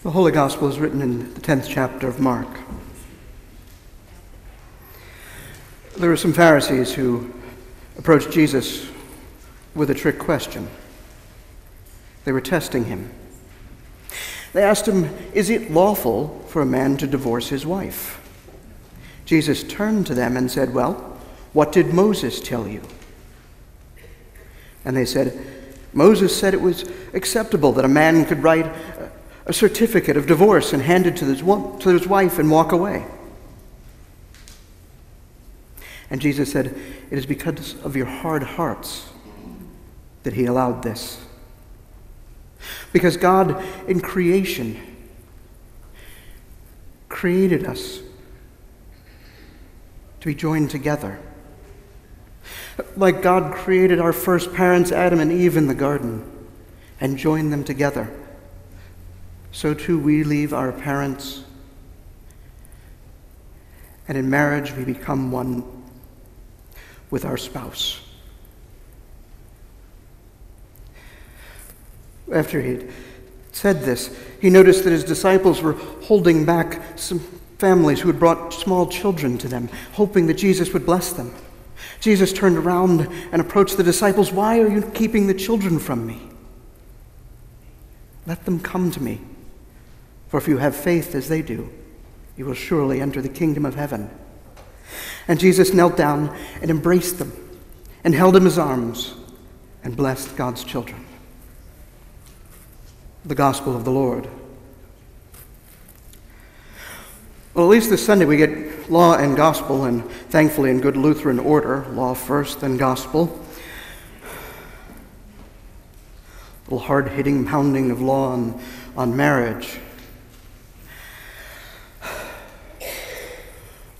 The Holy Gospel is written in the 10th chapter of Mark. There were some Pharisees who approached Jesus with a trick question. They were testing him. They asked him, "Is it lawful for a man to divorce his wife?" Jesus turned to them and said, "Well, what did Moses tell you?" And they said, "Moses said it was acceptable that a man could write a certificate of divorce and hand it to his wife and walk away." And Jesus said, "It is because of your hard hearts that he allowed this." Because God in creation created us to be joined together. Like God created our first parents, Adam and Eve, in the garden and joined them together, so too we leave our parents, and in marriage we become one with our spouse. After he had said this, he noticed that his disciples were holding back some families who had brought small children to them, hoping that Jesus would bless them. Jesus turned around and approached the disciples. "Why are you keeping the children from me? Let them come to me. For if you have faith as they do, you will surely enter the kingdom of heaven." And Jesus knelt down and embraced them and held them in his arms and blessed God's children. The Gospel of the Lord. Well, at least this Sunday we get law and gospel, and thankfully in good Lutheran order, law first, then gospel. A little hard-hitting pounding of law on marriage.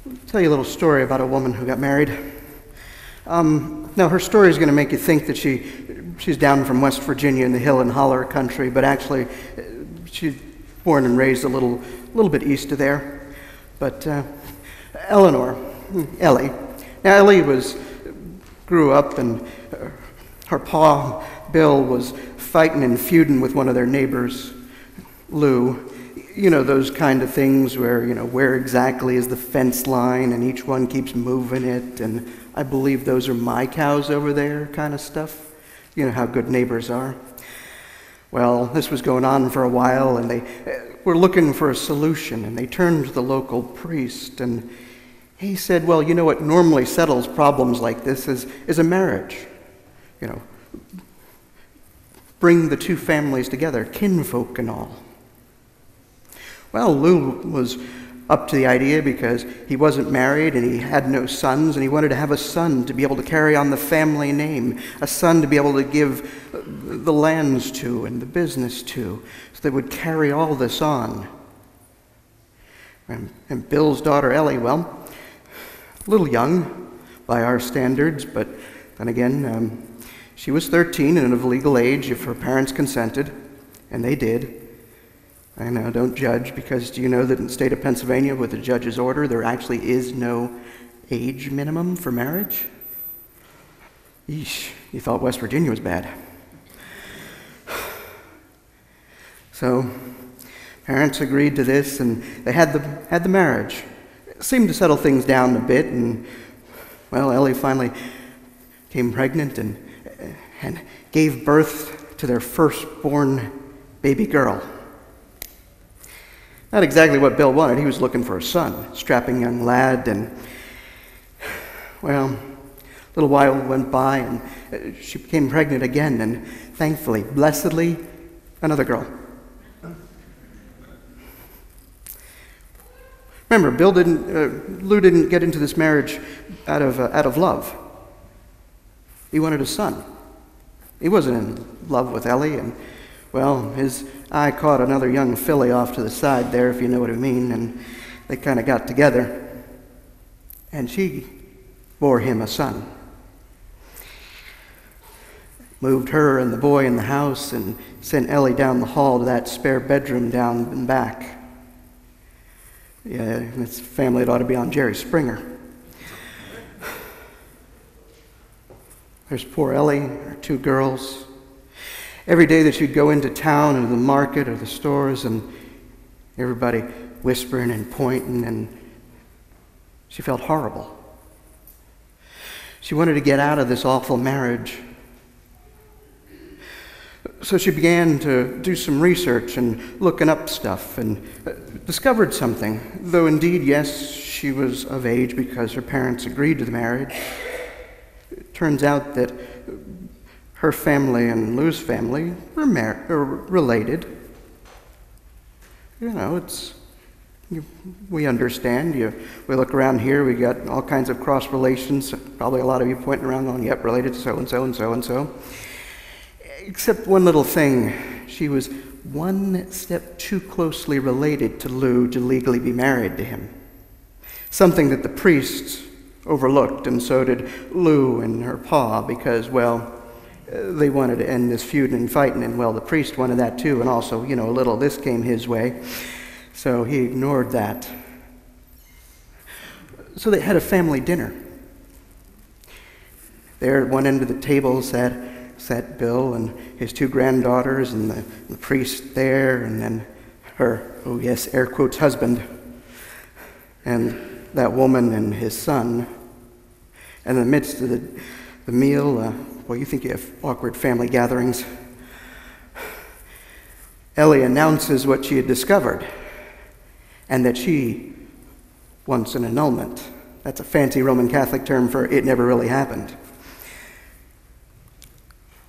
I'll tell you a little story about a woman who got married. Now, her story is going to make you think that she's down from West Virginia in the hill and holler country, but actually she's born and raised a little bit east of there. But Ellie. Now, Ellie grew up, and her pa, Bill, was fighting and feuding with one of their neighbors, Lou. You know, those kind of things where, where exactly is the fence line, and each one keeps moving it, and I believe those are my cows over there kind of stuff. You know how good neighbors are. Well, this was going on for a while, and they were looking for a solution, and they turned to the local priest, and he said, "Well, you know what normally settles problems like this is a marriage. Bring the two families together, kinfolk and all." Well, Lou was up to the idea because he wasn't married and he had no sons, and he wanted to have a son to be able to carry on the family name, a son to be able to give the lands to and the business to, so they would carry all this on. And Bill's daughter, Ellie, well, a little young by our standards, but then again, she was 13 and of legal age if her parents consented, and they did. I know, don't judge, because do you know that in the state of Pennsylvania, with the judge's order, there actually is no age minimum for marriage? Yeesh, you thought West Virginia was bad. So, parents agreed to this, and they had the marriage. It seemed to settle things down a bit, and, well, Ellie finally came pregnant and gave birth to their firstborn baby girl. Not exactly what Bill wanted. He was looking for a son, strapping young lad, and, well, a little while went by, and she became pregnant again, and thankfully, blessedly, another girl. Remember, Lou didn't get into this marriage out of love. He wanted a son. He wasn't in love with Ellie, and, well, his eye caught another young filly off to the side there, if you know what I mean, and they kind of got together, and she bore him a son. Moved her and the boy in the house and sent Ellie down the hall to that spare bedroom down in back. Yeah, this family ought to be on Jerry Springer. There's poor Ellie, her two girls. Every day that she'd go into town or the market or the stores, and Everybody whispering and pointing, and she felt horrible. She wanted to get out of this awful marriage. So she began to do some research and looking up stuff and discovered something. Though indeed, yes, she was of age because her parents agreed to the marriage. It turns out that her family and Lou's family were related. We understand. We look around here, we got all kinds of cross relations. Probably a lot of you pointing around going, yep, related to so-and-so and so-and-so. Except one little thing. She was one step too closely related to Lou to legally be married to him. Something that the priests overlooked, and so did Lou and her pa, because, well, they wanted to end this feud and fighting, and, well, the priest wanted that too, and also, a little of this came his way. So he ignored that. So they had a family dinner. There at one end of the table sat Bill and his two granddaughters, and the priest there, and then her, oh yes, air quotes, husband, and that woman and his son. And in the midst of the meal, well, you think you have awkward family gatherings, Ellie announces what she had discovered, and that she wants an annulment. That's a fancy Roman Catholic term for it never really happened.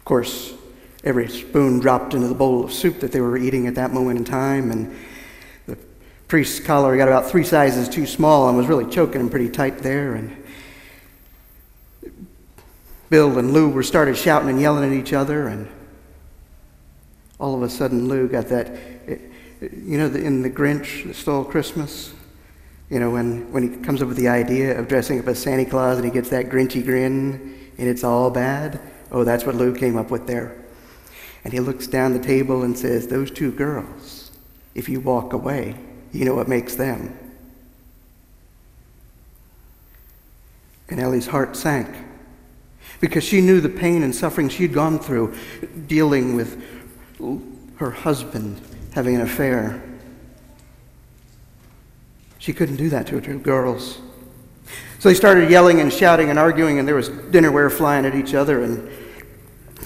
Of course, every spoon dropped into the bowl of soup that they were eating at that moment in time, and the priest's collar got about 3 sizes too small and was really choking him pretty tight there, and Bill and Lou started shouting and yelling at each other, and all of a sudden Lou got that, in The Grinch that Stole Christmas, when he comes up with the idea of dressing up as Santa Claus and he gets that Grinchy grin and it's all bad. Oh, that's what Lou came up with there. And he looks down the table and says, those 2 girls, if you walk away, you know what makes them. And Ellie's heart sank because she knew the pain and suffering she'd gone through dealing with her husband having an affair. She couldn't do that to her 2 girls. So they started yelling and shouting and arguing, and there was dinnerware flying at each other, and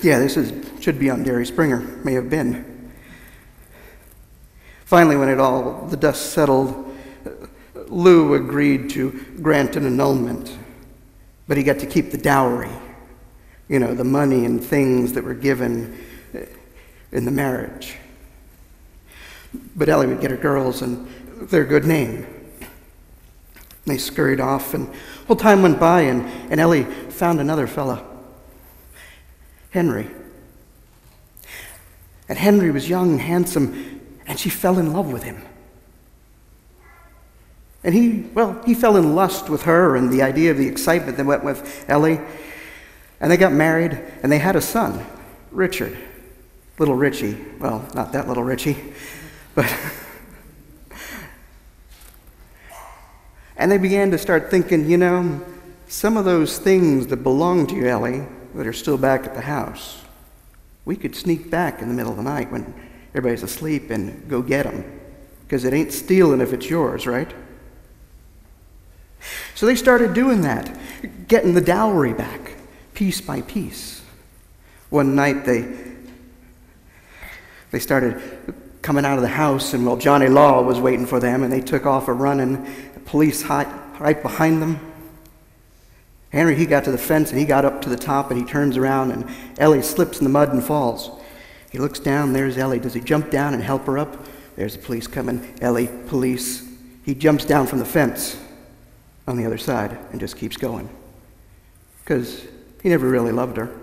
yeah, should be on Derry Springer, may have been. Finally, when the dust settled, Lou agreed to grant an annulment, but he got to keep the dowry, the money and things that were given in the marriage. But Ellie would get her girls and their good name. They scurried off, and time went by, and Ellie found another fella, Henry. And Henry was young and handsome, and she fell in love with him. And he fell in lust with her and the idea of the excitement that went with Ellie. And they got married, and they had a son, Richard. Little Richie. Well, not that little Richie, but... And they began to start thinking, some of those things that belong to you, Ellie, that are still back at the house, we could sneak back in the middle of the night when everybody's asleep and go get them. Because it ain't stealing if it's yours, right? So they started doing that, getting the dowry back, piece by piece. One night they started coming out of the house, and Johnny Law was waiting for them, and they took off running. Police right behind them. Henry, he got to the fence, and he got up to the top, and he turns around, and Ellie slips in the mud and falls. He looks down, there's Ellie. Does he jump down and help her up? There's the police coming. Ellie, police. He jumps down from the fence on the other side and just keeps going. Because he never really loved her.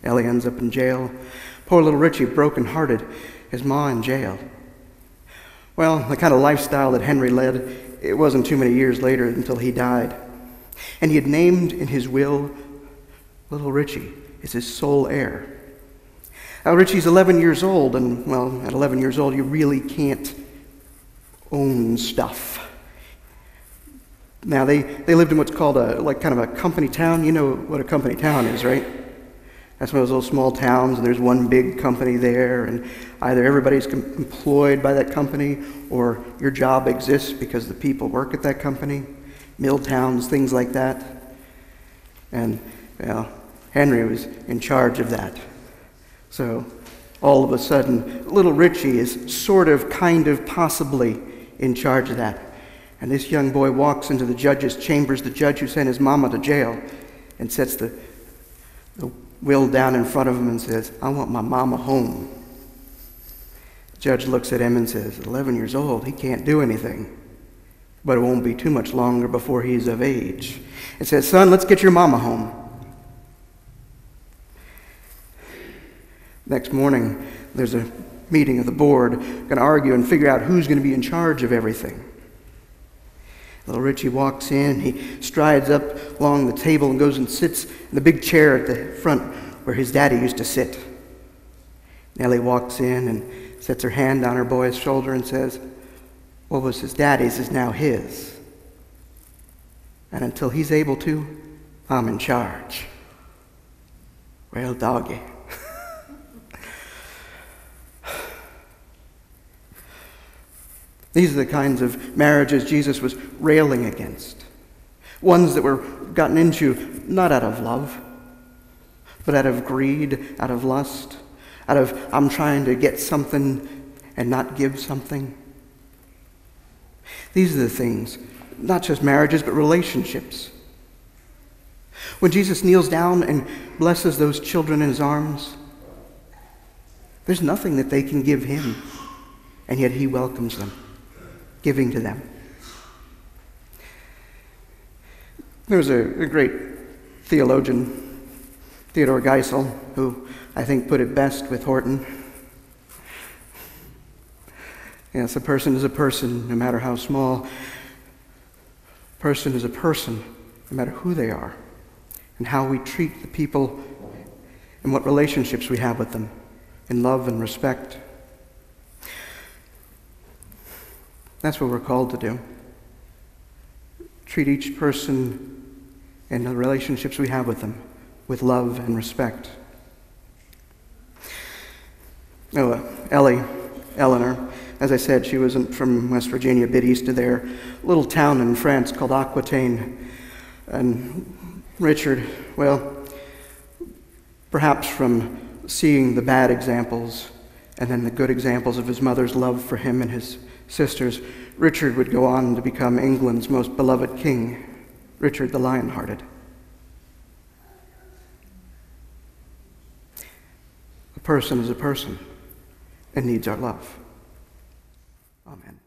Ellie ends up in jail. Poor little Richie, broken-hearted, his ma in jail. Well, the kind of lifestyle that Henry led, it wasn't too many years later until he died. And he had named in his will little Richie as his sole heir. Now, Richie's 11 years old, and, at 11 years old, you really can't own stuff. Now, they lived in what's called kind of a company town. You know what a company town is, right? That's one of those little small towns, and there's one big company there, and either everybody's employed by that company or your job exists because the people work at that company. Mill towns, things like that. And, well, Henry was in charge of that. So all of a sudden, little Richie is sort of, kind of, possibly in charge of that. And this young boy walks into the judge's chambers, the judge who sent his mama to jail, and sets the will down in front of him and says, "I want my mama home." The judge looks at him and says, 11 years old, he can't do anything. But it won't be too much longer before he's of age. It says, "Son, let's get your mama home." Next morning, there's a meeting of the board, going to argue and figure out who's going to be in charge of everything. Little Richie walks in, he strides up along the table and goes and sits in the big chair at the front where his daddy used to sit. Nellie walks in and sets her hand on her boy's shoulder and says, "What was his daddy's is now his. And until he's able to, I'm in charge." Well, doggy. These are the kinds of marriages Jesus was railing against. Ones that were gotten into not out of love, but out of greed, out of lust, out of I'm trying to get something and not give something. These are the things, not just marriages, but relationships. When Jesus kneels down and blesses those children in his arms, there's nothing that they can give him, and yet he welcomes them, giving to them. There was a great theologian, Theodore Geisel, who I think put it best with Horton. Yes, a person is a person, no matter how small. A person is a person, no matter who they are, and how we treat the people and what relationships we have with them in love and respect. That's what we're called to do. Treat each person and the relationships we have with them with love and respect. Eleanor, as I said, she wasn't from West Virginia, a bit east of there, a little town in France called Aquitaine. And Richard, well, perhaps from seeing the bad examples and then the good examples of his mother's love for him and his sisters, Richard would go on to become England's most beloved king, Richard the Lion-Hearted. A person is a person and needs our love. Amen.